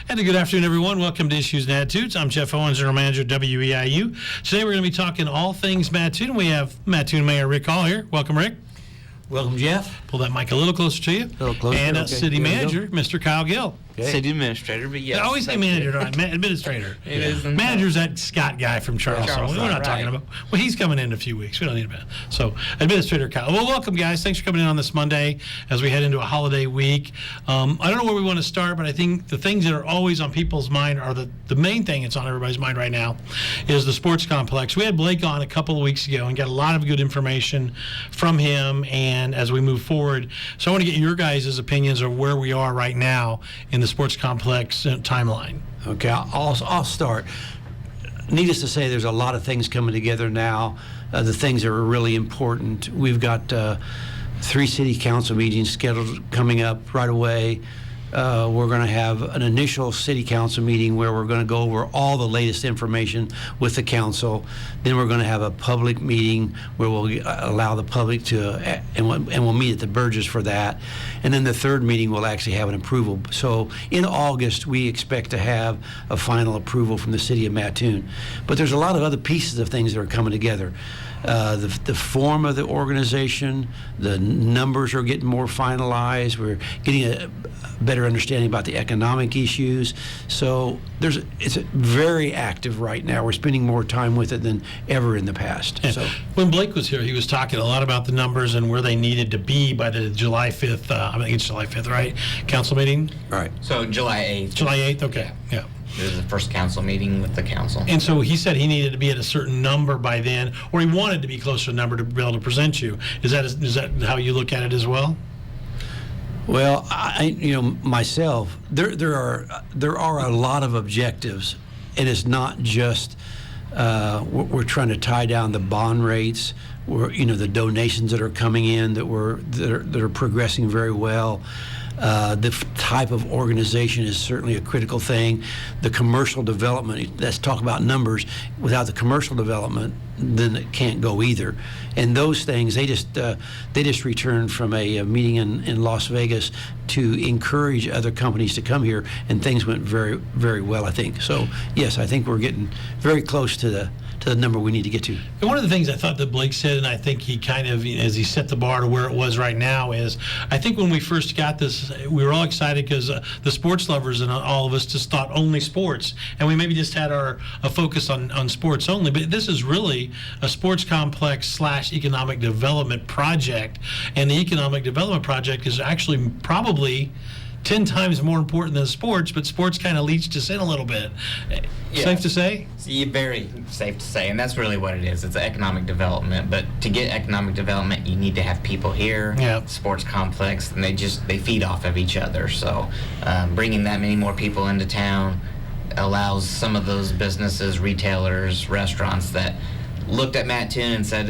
And good afternoon, everyone. Welcome to Issues and Attitudes. I'm Jeff Owens, General Manager at WEIU. Today we're going to be talking all things Mattoon. We have Mattoon Mayor Rick Hall here. Welcome, Rick. Welcome, Jeff. Pull that mic a little closer to you. A little closer. And okay. City Manager, Mr. Kyle Gill. Okay. City Administrator, but yes. I always say manager, don't I? Administrator. It is. Manager's that Scott guy from Charleston. We're not talking about. Well, he's coming in a few weeks. We don't need a minute. So, Administrator Kyle. Well, welcome, guys. Thanks for coming in on this Monday as we head into a holiday week. I don't know where we want to start, but I think the things that are always on people's mind are the main thing that's on everybody's mind right now is the sports complex. We had Blake on a couple of weeks ago and got a lot of good information from him. And as we move forward, so I want to get your guys' opinions of where we are right now in the sports complex timeline. Okay, I'll start. Needless to say, there's a lot of things coming together now. The things that are really important. We've got 3 city council meetings scheduled coming up right away. We're going to have an initial city council meeting where we're going to go over all the latest information with the council. Then we're going to have a public meeting where we'll allow the public to, and we'll meet at the Burgess for that. And then the third meeting will actually have an approval. So in August, we expect to have a final approval from the city of Mattoon. But there's a lot of other pieces of things that are coming together. The form of the organization, the numbers are getting more finalized. We're getting a better understanding about the economic issues. So it's very active right now. We're spending more time with it than ever in the past. Yeah. So when Blake was here, he was talking a lot about the numbers and where they needed to be by the July 5th, I think it's July 5th, right? Council meeting? right. So July 8th. July 8th, okay, yeah. It was the first council meeting with the council. And so he said he needed to be at a certain number by then, or he wanted to be close to a number to be able to present you. Is that how you look at it as well? Well, myself, there are a lot of objectives, and it's not just we're trying to tie down the bond rates. The donations that are coming in that are progressing very well. The type of organization is certainly a critical thing. The commercial development, let's talk about numbers. Without the commercial development, then it can't go either. And those things, they just returned from a meeting in Las Vegas to encourage other companies to come here, and things went very, very well, I think. So, yes, I think we're getting very close to the number we need to get to. And one of the things I thought that Blake said, and I think he kind of, as he set the bar to where it was right now, is I think when we first got this, we were all excited because the sports lovers and all of us just thought only sports, and we maybe just had a focus on sports only. But this is really a sports complex / economic development project, and the economic development project is actually probably 10 times more important than sports, but sports kind of leached us in a little bit. Yeah. Safe to say? Very safe to say, and that's really what it is. It's economic development, but to get economic development, you need to have people here. Yeah. Sports complex, and they feed off of each other. So bringing that many more people into town allows some of those businesses, retailers, restaurants that looked at Mattoon and said,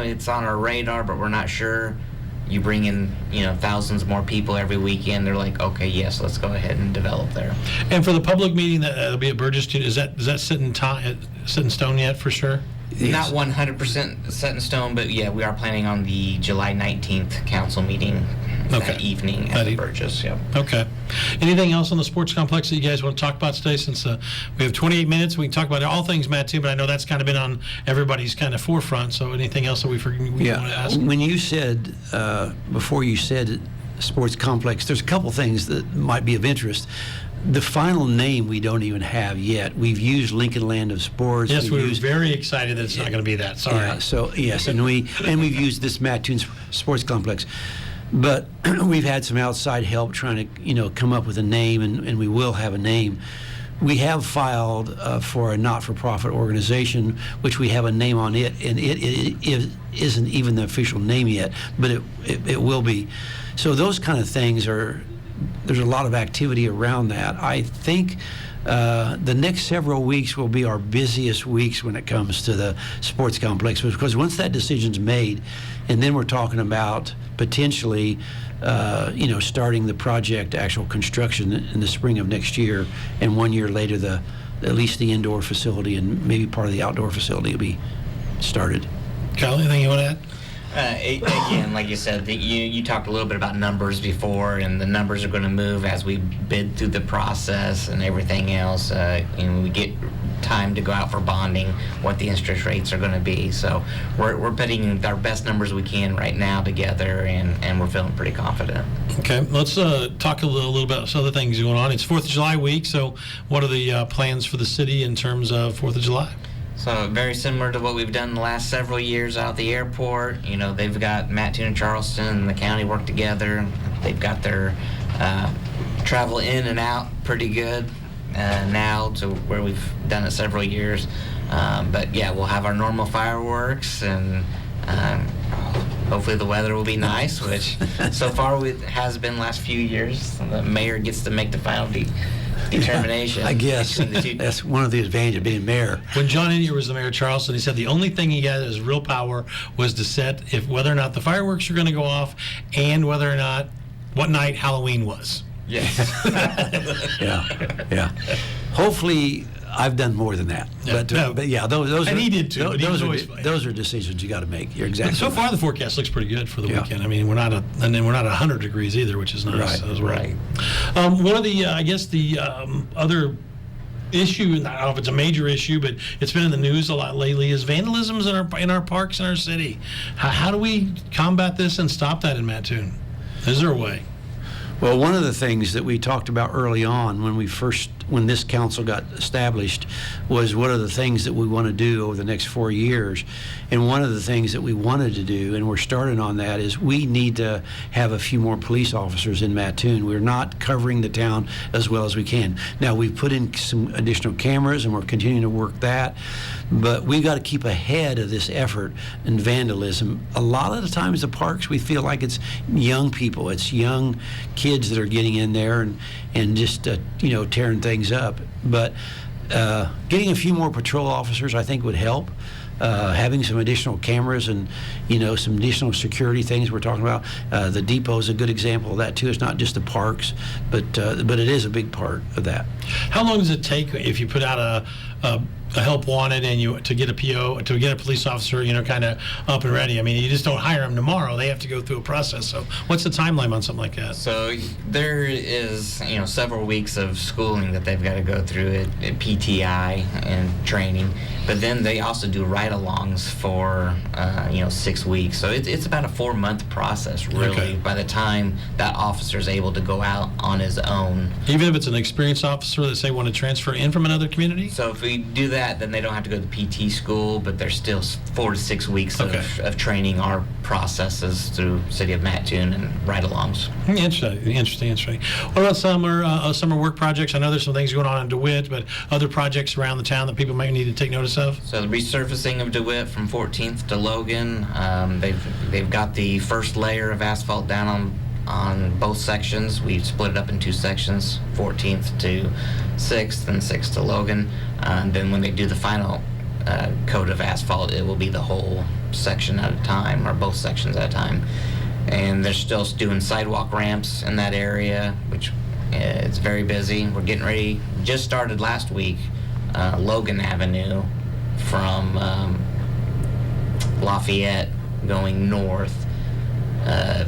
it's on our radar, but we're not sure. You bring in, thousands more people every weekend. They're like, okay, yes, let's go ahead and develop there. And for the public meeting that'll be at Burgess, is that set in stone yet for sure? Yes. Not 100% set in stone, but yeah, we are planning on the July 19th council meeting that evening at the Burgess. Yep. Okay. Anything else on the sports complex that you guys want to talk about today? Since we have 28 minutes, we can talk about all things Mattoon, but I know that's kind of been on everybody's kind of forefront. So anything else that we want to ask? When you said, before you said sports complex, there's a couple things that might be of interest. The final name we don't even have yet. We've used Lincoln Land of Sports. Yes, we were very excited that it's not going to be that. Sorry. Yeah, so yes, and we've used this Mattoon Sports Complex, but we've had some outside help trying to come up with a name, and we will have a name. We have filed for a not-for-profit organization, which we have a name on it, and it isn't even the official name yet, but it will be. So those kind of things there's a lot of activity around that. I think the next several weeks will be our busiest weeks when it comes to the sports complex, because once that decision's made, and then we're talking about potentially starting the project, actual construction in the spring of next year, and 1 year later at least the indoor facility and maybe part of the outdoor facility will be started. Kyle, anything you want to add? Again, like you said, you talked a little bit about numbers before, and the numbers are going to move as we bid through the process and everything else. We get time to go out for bonding, what the interest rates are going to be. So we're putting our best numbers we can right now together, and we're feeling pretty confident. Okay, let's talk a little about some other things going on. It's 4th of July week, so what are the plans for the city in terms of 4th of July? So very similar to what we've done the last several years out at the airport. They've got Mattoon and Charleston and the county work together. They've got their travel in and out pretty good now to where we've done it several years. But yeah, we'll have our normal fireworks, and hopefully the weather will be nice, which so far it has been last few years. The mayor gets to make the final determination. I guess that's one of the advantages of being mayor. When John Inyer was the mayor of Charleston, he said the only thing he had as real power was to set whether or not the fireworks are going to go off and whether or not what night Halloween was. Yes. Yeah. Hopefully, I've done more than that. Yeah, but yeah, those and are, he did too. But he was always fighting. Those are decisions you got to make. You're exactly. But so right. far, the forecast looks pretty good for the Yeah. weekend. I mean, we're not 100 degrees either, which is nice. Right. As well. Right. One of the, I guess, the other issue, and I don't know if it's a major issue, but it's been in the news a lot lately, is vandalisms in our parks in our city. How do we combat this and stop that in Mattoon? Is there a way? Well, one of the things that we talked about early on when this council got established was what are the things that we want to do over the next 4 years. And one of the things that we wanted to do, and we're starting on that, is we need to have a few more police officers in Mattoon. We're not covering the town as well as we can. Now, we've put in some additional cameras, and we're continuing to work that. But we've got to keep ahead of this effort in vandalism. A lot of the times the parks, we feel like it's young people. It's young kids that are getting in there and just, tearing things up. But getting a few more patrol officers, I think, would help. Having some additional cameras and, some additional security things we're talking about. The depot is a good example of that, too. It's not just the parks, but it is a big part of that. How long does it take if you put out a help wanted and to get a PO, to get a police officer, kind of up and ready? I mean, you just don't hire them tomorrow. They have to go through a process. So what's the timeline on something like that? So there is, several weeks of schooling that they've got to go through at PTI and training. But then they also do ride-alongs for, 6 weeks. So it's about a 4-month process, really, Okay. by the time that officer is able to go out on his own. Even if it's an experienced officer that, say, want to transfer in from another community? So if we do that, then they don't have to go to PT school, but there's still 4 to 6 weeks Okay. of training our processes through City of Mattoon and ride-alongs. Interesting. What about summer work projects? I know there's some things going on in DeWitt, but other projects around the town that people might need to take notice of? So the resurfacing of Dewitt from 14th to Logan, they've got the first layer of asphalt down on both sections. We split it up in 2 sections, 14th to 6th and 6th to Logan. Then when they do the final coat of asphalt, it will be the whole section at a time, or both sections at a time. And they're still doing sidewalk ramps in that area, which it's very busy. We're getting ready, just started last week, Logan Avenue from Lafayette going north.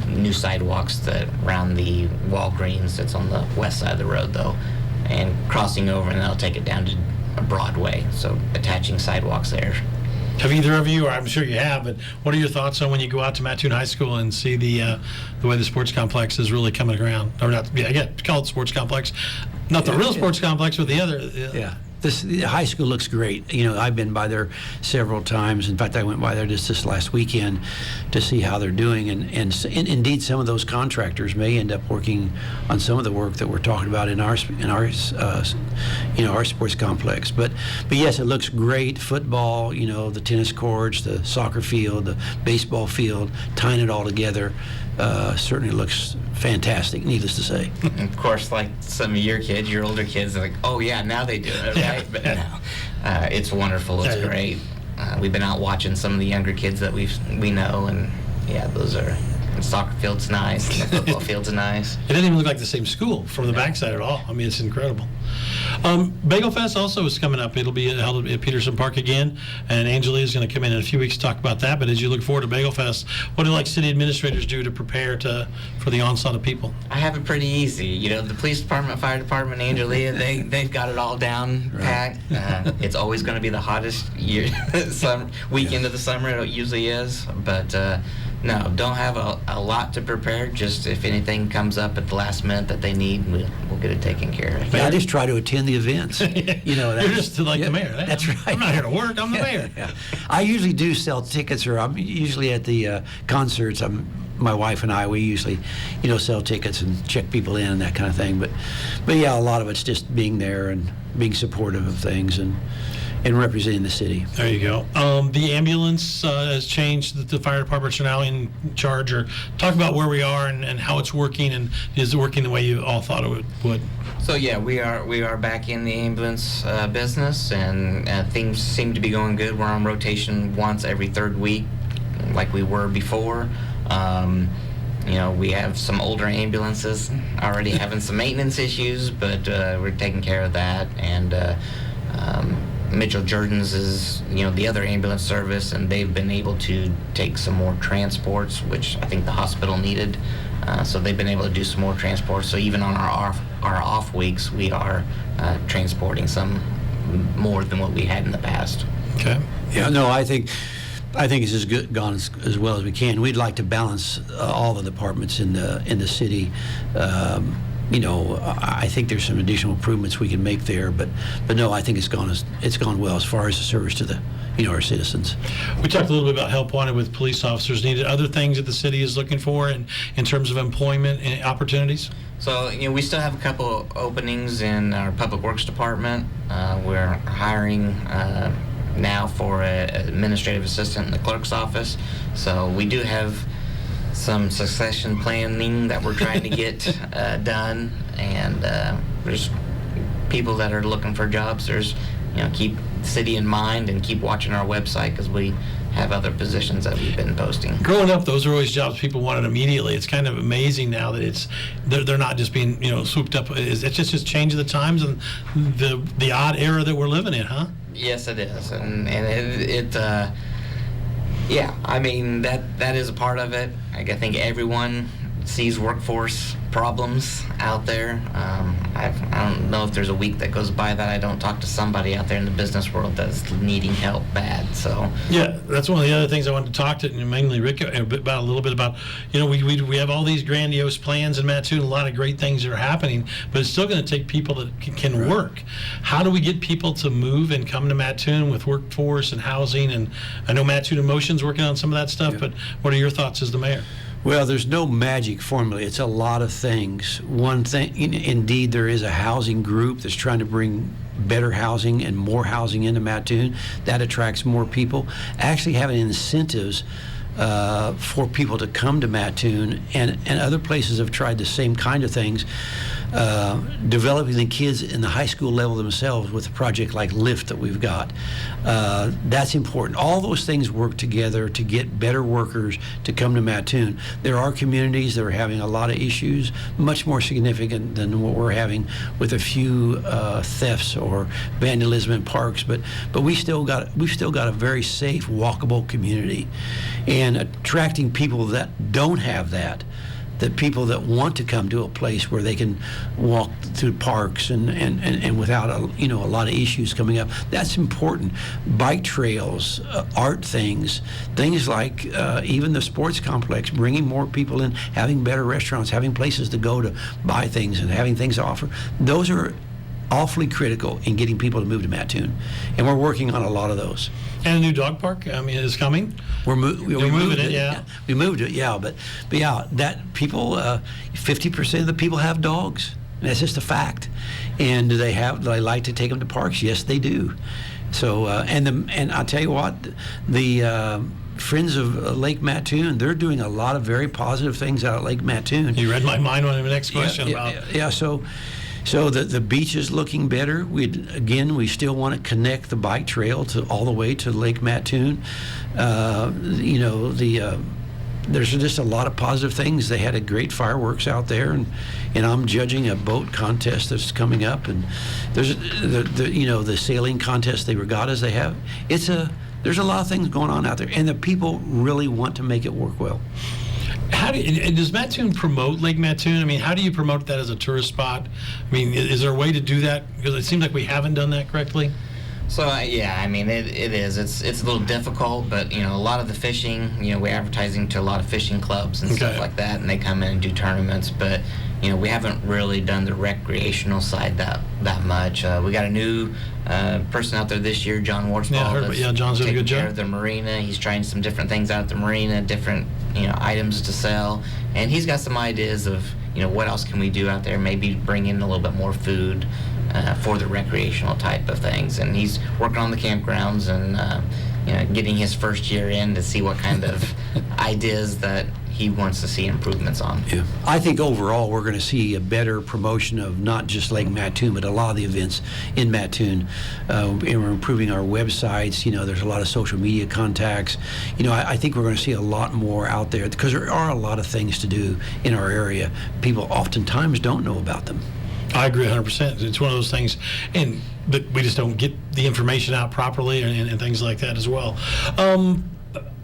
New sidewalks that around the Walgreens that's on the west side of the road, though, and crossing over, and that'll take it down to Broadway, so attaching sidewalks there. Have either of you, or I'm sure you have, but what are your thoughts on when you go out to Mattoon High School and see the way the sports complex is really coming around? Or not, call it sports complex. Not the real sports complex, but the other. Yeah. The high school looks great. I've been by there several times. In fact, I went by there just this last weekend to see how they're doing. And indeed, some of those contractors may end up working on some of the work that we're talking about in our sports complex. But yes, it looks great. Football, the tennis courts, the soccer field, the baseball field, tying it all together. Certainly looks fantastic, needless to say. Of course, like some of your kids, your older kids, are like, oh yeah, now they do it, right? But no, it's wonderful. It's great. We've been out watching some of the younger kids that we know, and yeah, the soccer field's nice, and the football field's nice. It doesn't even look like the same school from the backside at all. I mean, it's incredible. Bagel Fest also is coming up. It'll be held at Peterson Park again, and Angelia is going to come in a few weeks to talk about that. But as you look forward to Bagel Fest, what do city administrators do to prepare for the onslaught of people? I have it pretty easy. You know, the police department, fire department, Angelia, they've got it all down packed. It's always going to be the hottest weekend of the summer. It usually is, but no, don't have a lot to prepare. Just if anything comes up at the last minute that they need, we'll get it taken care of. Yeah, I just try to attend the events. You know, you're just like the mayor. That's right. I'm not here to work. I'm the mayor. Yeah. I usually do sell tickets, or I'm usually at the concerts. My wife and I, we usually, sell tickets and check people in and that kind of thing. But yeah, a lot of it's just being there and being supportive of things and representing the city. There you go. The ambulance has changed. The fire departments are now in charge. Or talk about where we are and how it's working, and is it working the way you all thought it would? So yeah, we are back in the ambulance business, and things seem to be going good. We're on rotation once every third week, like we were before. We have some older ambulances already having some maintenance issues, but we're taking care of that. And Mitchell Jordan's is, the other ambulance service, and they've been able to take some more transports, which I think the hospital needed. So they've been able to do some more transports. So even on our off weeks, we are transporting some more than what we had in the past. Okay. Yeah. No, I think it's gone as well as we can. We'd like to balance all the departments in the city. I think there's some additional improvements we can make there, but no, I think it's gone well as far as the service to our citizens. We talked a little bit about help wanted with police officers needed. Other things that the city is looking for in terms of employment and opportunities? So, we still have a couple openings in our public works department. We're hiring now for an administrative assistant in the clerk's office. So we do have some succession planning that we're trying to get done, and there's people that are looking for jobs. There's, keep the city in mind and keep watching our website, because we have other positions that we've been posting. Growing up, those are always jobs people wanted immediately. It's kind of amazing now that they're not just being swooped up. It's just changing the times and the odd era that we're living in, huh? Yes, it is, and yeah, I mean that is a part of it. I think everyone sees workforce problems out there. I don't know if there's a week that goes by that I don't talk to somebody out there in the business world that's needing help bad. So yeah, that's one of the other things I wanted to talk to mainly Rick about a little bit about. We have all these grandiose plans in Mattoon, a lot of great things that are happening, but it's still going to take people that can work. How do we get people to move and come to Mattoon with workforce and housing? And I know Mattoon Emotion's working on some of that stuff, but what are your thoughts as the mayor? Well, there's no magic formula. It's a lot of things. One thing, indeed, there is a housing group that's trying to bring better housing and more housing into Mattoon. That attracts more people. Actually having incentives for people to come to Mattoon, and other places have tried the same kind of things, developing the kids in the high school level themselves with a project like LIFT that we've got. That's important. All those things work together to get better workers to come to Mattoon. There are communities that are having a lot of issues, much more significant than what we're having with a few thefts or vandalism in parks, but we've still got a very safe, walkable community. And attracting people that don't have that people that want to come to a place where they can walk through parks and without a lot of issues coming up. That's important. Bike trails, art things like even the sports complex, bringing more people in, having better restaurants, having places to go to buy things and having things to offer. Those are awfully critical in getting people to move to Mattoon, and we're working on a lot of those. And a new dog park, is coming. We're moving it, yeah. We moved it, yeah. But yeah, that people, 50% of the people have dogs. And that's just a fact. And do they like to take them to parks? Yes, they do. So and I'll tell you what, the Friends of Lake Mattoon, they're doing a lot of very positive things out at Lake Mattoon. You read my mind on the next question about. Yeah. So the beach is looking better. We still want to connect the bike trail all the way to Lake Mattoon. The there's just a lot of positive things. They had a great fireworks out there, and I'm judging a boat contest that's coming up, and there's the sailing contest, the regattas they have. There's a lot of things going on out there, and the people really want to make it work well. Does Mattoon promote Lake Mattoon? I mean, how do you promote that as a tourist spot? I mean, is there a way to do that? Because it seems like we haven't done that correctly. So yeah, I mean it is. It's a little difficult, but a lot of the fishing, we're advertising to a lot of fishing clubs and stuff like that, and they come in and do tournaments. But we haven't really done the recreational side that much. We got a new person out there this year, John Wartzball. Yeah, John's doing a good job. Of the marina. He's trying some different things out at the marina, different items to sell, and he's got some ideas of what else can we do out there. Maybe bring in a little bit more food. For the recreational type of things, and he's working on the campgrounds and getting his first year in to see what kind of ideas that he wants to see improvements on. Yeah, I think overall we're going to see a better promotion of not just Lake Mattoon, but a lot of the events in Mattoon. And we're improving our websites. There's a lot of social media contacts. I think we're going to see a lot more out there because there are a lot of things to do in our area. People oftentimes don't know about them. I agree 100%. It's one of those things, and we just don't get the information out properly and things like that as well.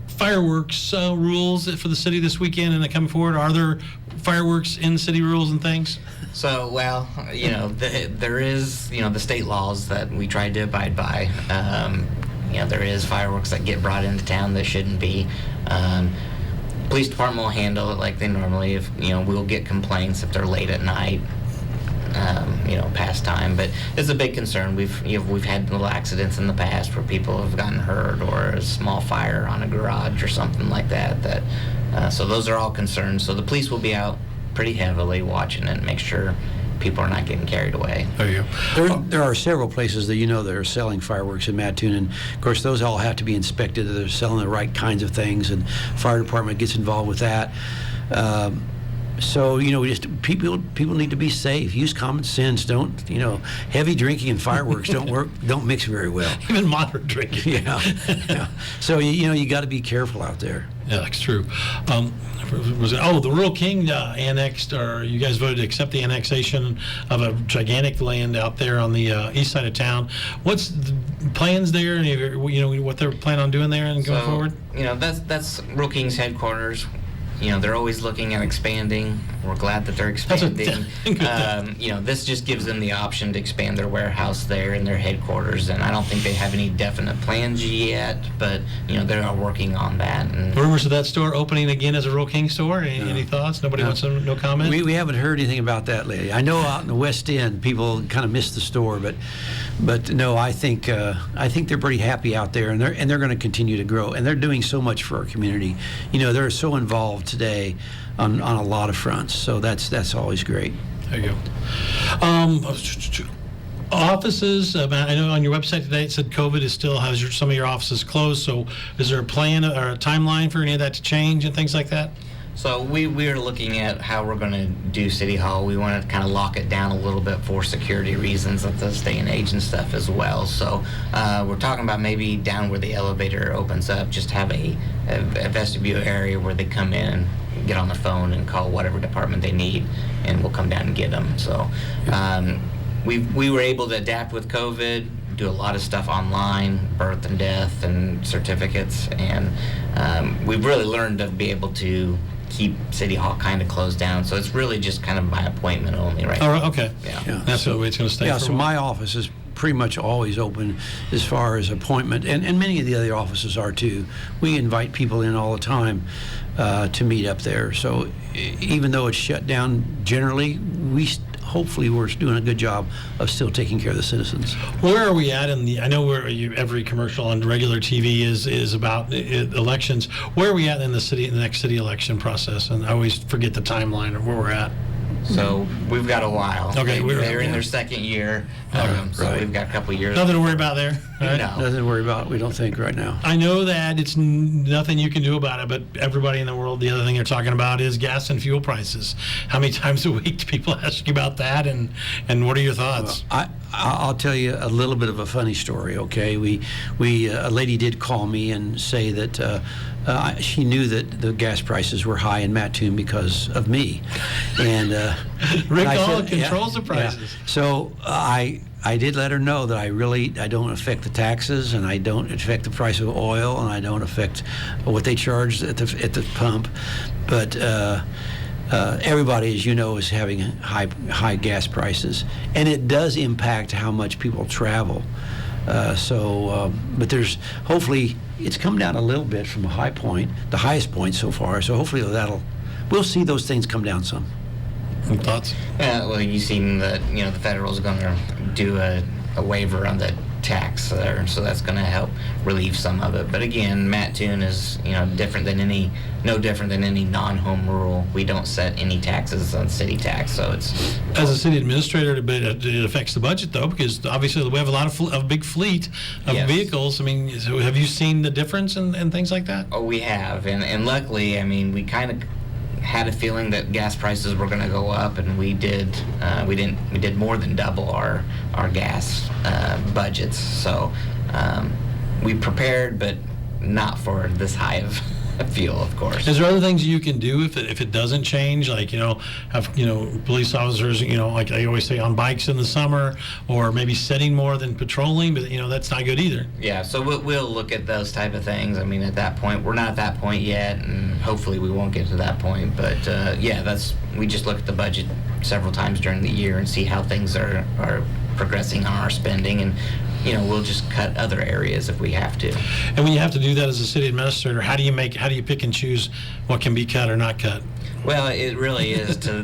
Fireworks rules for the city this weekend and coming forward. Are there fireworks in city rules and things? So, well, there is, the state laws that we try to abide by. There is fireworks that get brought into town that shouldn't be. Police department will handle it like they normally. If we'll get complaints if they're late at night. Past time, but it's a big concern. We've had little accidents in the past where people have gotten hurt, or a small fire on a garage or something like that. So those are all concerns. So the police will be out pretty heavily watching it, and make sure people are not getting carried away. There you go. There are several places that that are selling fireworks in Mattoon, and of course those all have to be inspected that they're selling the right kinds of things, and fire department gets involved with that. So people need to be safe. Use common sense. Don't heavy drinking and fireworks don't mix very well. Even moderate drinking. Yeah. So you got to be careful out there. Yeah, that's true. The Rural King annexed, or you guys voted to accept the annexation of a gigantic land out there on the east side of town. What's the plans there? And what they're planning on doing there and going forward? That's Rural King's headquarters. They're always looking at expanding. We're glad that they're expanding. This just gives them the option to expand their warehouse there in their headquarters, and I don't think they have any definite plans yet, but they are working on that. And rumors of that store opening again as a Rural King store. Any thoughts? Nobody wants to. No comment. We haven't heard anything about that lately. I know out in the West End people kind of miss the store, but no, I think they're pretty happy out there, and they're going to continue to grow, and they're doing so much for our community. They're so involved today on a lot of fronts, so that's always great. There you go. Offices, I know on your website today it said COVID has some of your offices closed, so is there a plan or a timeline for any of that to change and things like that? So we are looking at how we're going to do City Hall. We want to kind of lock it down a little bit for security reasons at this day and age and stuff as well. So we're talking about maybe down where the elevator opens up, just have a vestibule area where they come in and get on their phone and call whatever department they need, and we'll come down and get them. So we were able to adapt with COVID, do a lot of stuff online, birth and death and certificates, and we've really learned to be able to keep City Hall kind of closed down. So it's really just kind of by appointment only right now. Okay. Yeah. That's the way it's going to stay. Yeah, for so my office is pretty much always open as far as appointment, and many of the other offices are too. We invite people in all the time to meet up there. So even though it's shut down generally, hopefully we're doing a good job of still taking care of the citizens. Where are we at I know every commercial on regular TV is about elections. Where are we at in the next city election process? And I always forget the timeline of where we're at. So we've got a while. Okay, they're in their second year, so right. We've got a couple years. Nothing to worry about there. Right? No. Nothing to worry about, we don't think, right now. I know that it's nothing you can do about it, but everybody in the world, the other thing they're talking about is gas and fuel prices. How many times a week do people ask you about that, and what are your thoughts? Well, I'll tell you a little bit of a funny story. Okay, a lady did call me and say that she knew that the gas prices were high in Mattoon because of me, and Rick I Hall said, controls the yeah. prices. So I did let her know that I don't affect the taxes, and I don't affect the price of oil, and I don't affect what they charge at the pump, but. Everybody, as you know, is having high gas prices, and it does impact how much people travel. But there's hopefully it's come down a little bit from a high point, the highest point so far. So hopefully we'll see those things come down some. Any thoughts? Yeah, well, you've seen that the federal's going to do a waiver on the tax there, so that's going to help relieve some of it. But again, Mattoon is different than any non-home rule. We don't set any taxes on city tax, so it's As a city administrator, it affects the budget though, because obviously we have a lot of big fleet of Yes. vehicles. I mean, so have you seen the difference in things like that? Oh, we have, and luckily, I mean, we kind of had a feeling that gas prices were going to go up, and we did more than double our gas budgets. So we prepared, but not for this high of fuel, of course. Is there other things you can do if it doesn't change, like have police officers like I always say on bikes in the summer, or maybe setting more than patrolling, but that's not good either. Yeah, so we'll look at those type of things. I mean, at that point, we're not at that point yet, and hopefully we won't get to that point. But we just look at the budget several times during the year and see how things are progressing on our spending, and we'll just cut other areas if we have to. And when you have to do that as a city administrator, how do you pick and choose what can be cut or not cut? Well, it really is to,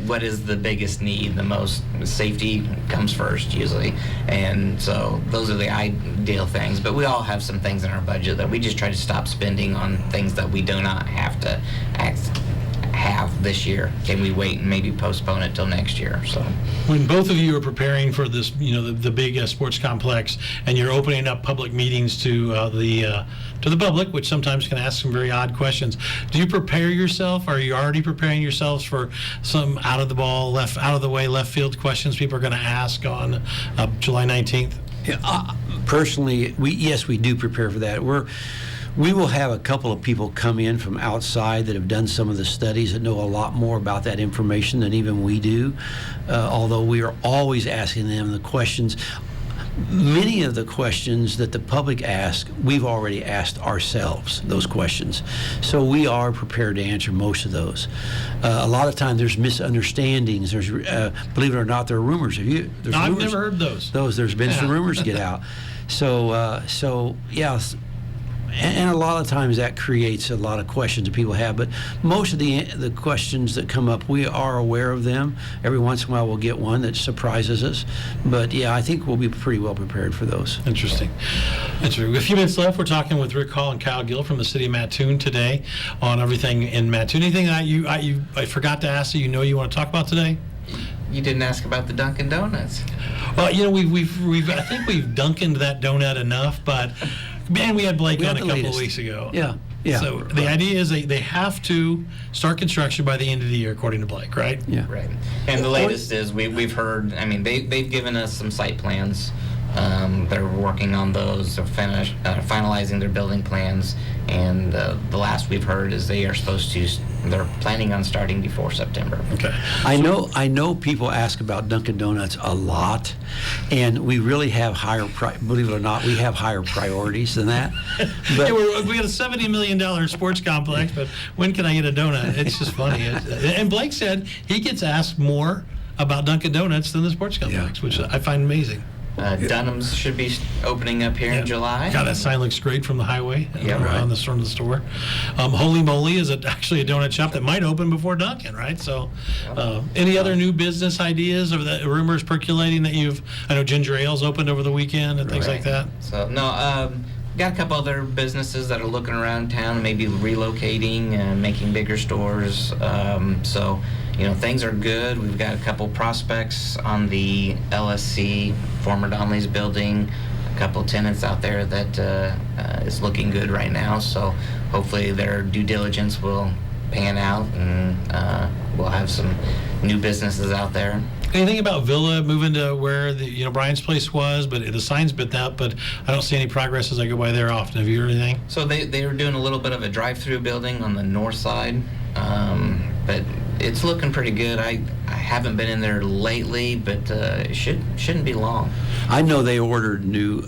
what is the biggest need, the most safety comes first usually. And so those are the ideal things. But we all have some things in our budget that we just try to stop spending on things that we do not have to have this year. Can we wait and maybe postpone it till next year? So When both of you are preparing for this, the big sports complex, and you're opening up public meetings to the public, which sometimes can ask some very odd questions, do you prepare yourself? Are you already preparing yourselves for some out of the way left field questions people are going to ask on July 19th? Yeah, personally, we do prepare for that. We will have a couple of people come in from outside that have done some of the studies that know a lot more about that information than even we do, although we are always asking them the questions. Many of the questions that the public ask, we've already asked ourselves those questions. So we are prepared to answer most of those. A lot of times there's misunderstandings. There's, believe it or not, there are rumors. I've never heard those. There's been some rumors get out. So yeah. And a lot of times that creates a lot of questions that people have. But most of the questions that come up, we are aware of them. Every once in a while we'll get one that surprises us. But yeah, I think we'll be pretty well prepared for those. Interesting. A few minutes left. We're talking with Rick Hall and Kyle Gill from the city of Mattoon today on everything in Mattoon. Anything that I forgot to ask you you want to talk about today? you didn't ask about the Dunkin' Donuts. Well, we've I think we've Dunkin'd that donut enough, but man, we had Blake on a couple of weeks ago. Yeah. So the idea is they have to start construction by the end of the year, according to Blake, right? Yeah. Right. And the latest is we've heard. I mean, they've given us some site plans. They're working on those. They're finalizing their building plans, and the last we've heard is they're planning on starting before September. Okay. I know people ask about Dunkin' Donuts a lot, and we really have believe it or not, we have higher priorities than that. But Yeah, we got a $70 million sports complex, but when can I get a donut? It's just funny. And Blake said he gets asked more about Dunkin' Donuts than the sports complex, which I find amazing. Dunham's should be opening up here in July. God, that sign looks great from the highway right. on the front of the store. Holy Moly is actually a donut shop that might open before Dunkin', right? So any other new business ideas or the rumors percolating that I know Ginger Ale's opened over the weekend and things like that? So, no, got a couple other businesses that are looking around town, maybe relocating and making bigger stores. So, things are good. We've got a couple prospects on the LSC, former Donnelly's building, a couple tenants out there that is looking good right now. So hopefully their due diligence will pan out and we'll have some new businesses out there. Anything about Villa moving to where Brian's place was, but the sign's been out, but I don't see any progress as I go by there often. Have you heard anything? So they were doing a little bit of a drive-through building on the north side, but it's looking pretty good. I haven't been in there lately, but it shouldn't be long. I know they ordered new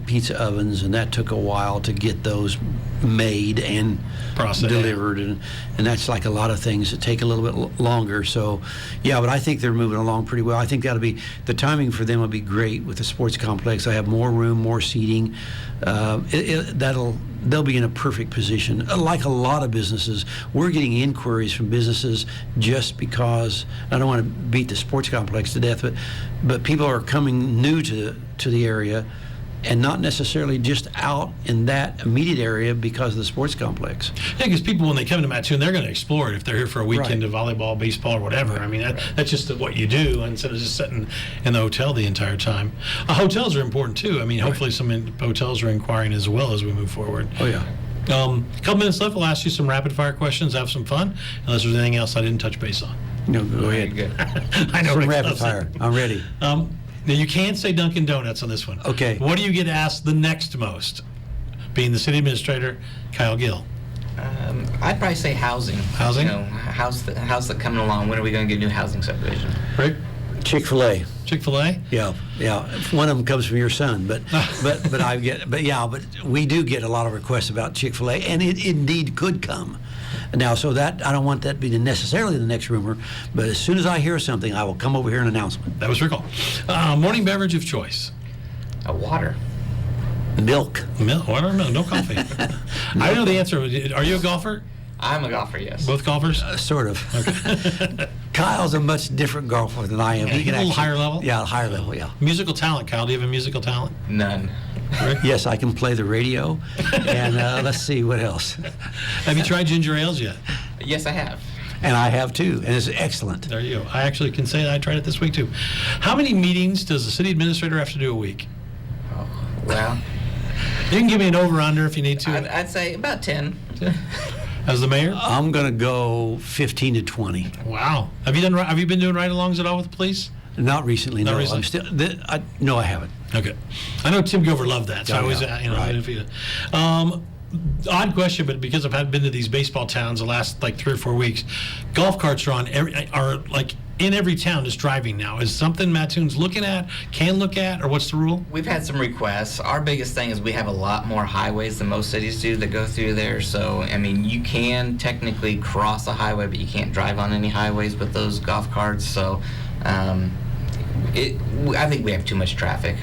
pizza ovens, and that took a while to get those made and delivered, and that's like a lot of things that take a little bit longer. So, yeah, but I think they're moving along pretty well. I think the timing for them will be great with the sports complex. I have more room, more seating. They'll be in a perfect position. Like a lot of businesses, we're getting inquiries from businesses just because, I don't want to beat the sports complex to death, but people are coming new to the area and not necessarily just out in that immediate area because of the sports complex. Yeah, because people, when they come to Mattoon, they're going to explore it if they're here for a weekend of volleyball, baseball, or whatever. I mean, that's just what you do instead of just sitting in the hotel the entire time. Hotels are important, too. I mean, hopefully some hotels are inquiring as well as we move forward. Oh, yeah. A couple minutes left. I'll ask you some rapid-fire questions, have some fun, unless there's anything else I didn't touch base on. No, go ahead. Good. I know. Some rapid fire. I'm ready. Now, you can't say Dunkin' Donuts on this one. Okay. What do you get asked the next most? Being the city administrator, Kyle Gill. I'd probably say housing. Housing? How's that coming along? When are we going to get a new housing subdivision? Rick? Chick-fil-A. Chick-fil-A? Yeah. One of them comes from your son, but we do get a lot of requests about Chick-fil-A, and it indeed could come. Now, so that I don't want that to be necessarily the next rumor, but as soon as I hear something, I will come over here and announce it. That was your call. Morning beverage of choice. Water. Milk. Water, no coffee. I know the answer. Are you a golfer? I'm a golfer, yes. Both golfers? Sort of. Okay. Kyle's a much different golfer than I am. Yeah, he can a little higher level? Yeah, higher level, yeah. Musical talent, Kyle. Do you have a musical talent? None. Rick? Yes, I can play the radio, and let's see what else. Have you tried ginger ales yet? Yes, I have. And I have too, and it's excellent. There you go. I actually can say that I tried it this week too. How many meetings does the city administrator have to do a week? Oh, well, you can give me an over/under if you need to. I'd say about 10. As the mayor? I'm going to go 15 to 20. Wow. Have you been doing ride-alongs at all with the police? Not recently, Not no. recently? No, I haven't. Okay. I know Tim Gilver loved that, so Oh, I always, yeah. Right. Odd question, but because I've been to these baseball towns the last like 3 or 4 weeks, golf carts are in every town just driving now. Is something Mattoon's looking at, can look at, or what's the rule? We've had some requests. Our biggest thing is we have a lot more highways than most cities do that go through there. So, I mean, you can technically cross a highway, but you can't drive on any highways with those golf carts. So, I think we have too much traffic.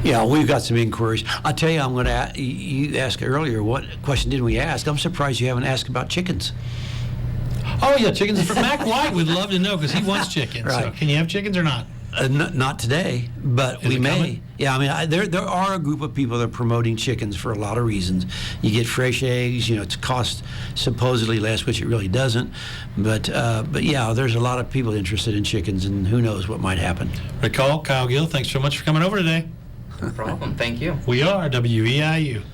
Yeah, we've got some inquiries. I'll tell you, I'm going to you asked earlier, what question didn't we ask? I'm surprised you haven't asked about chickens. Oh, yeah, chickens. Mac White would love to know because he wants chickens. Right. So can you have chickens or not? Not today, but Is we it may. coming? Yeah, I mean, there are a group of people that are promoting chickens for a lot of reasons. You get fresh eggs, it's cost supposedly less, which it really doesn't. But yeah, there's a lot of people interested in chickens, and who knows what might happen. Recall, Kyle Gill, thanks so much for coming over today. No problem. Thank you. We are WEIU.